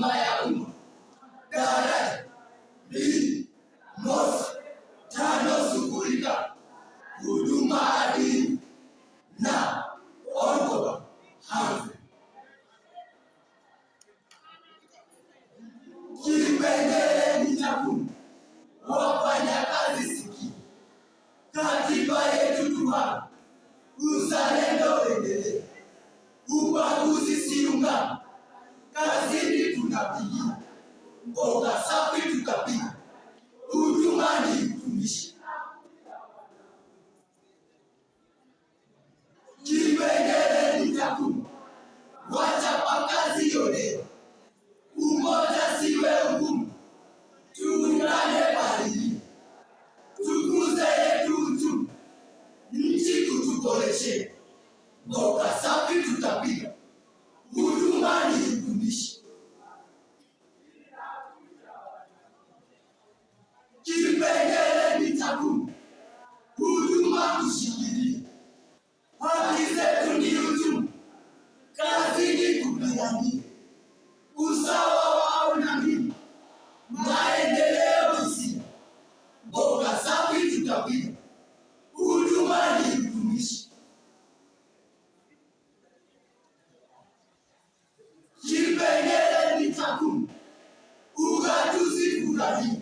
huduma ya umma, daraja, lini, mosi, 5 shughulika, huduma adili na Oktoba hafi. Kipengele ni cha 10. Wafanyakazi sikia, katiba yetu tuha, uzalendo endelee, ubaguzi si ungana, kazini tunapigia, mboga safi tukapiga, huduma ni utumishi. Kipengele ni cha 10. Wachapakazi yodeo, umoja siwe ugumu, tuungane badili, tukuze yetu uchumi, nchi kutuboreshe, mboga safi tutapiga, huduma ni utumishi. Kipengele ni cha 10. Huduma tushikilie, haki zetu ni uchumi, kazini kupigania, usawa wa unamini, maendeleo hisia, mboga safi tutapiga, huduma ni utumishi. Kipengele ni cha 10. Ugatuzi furahia,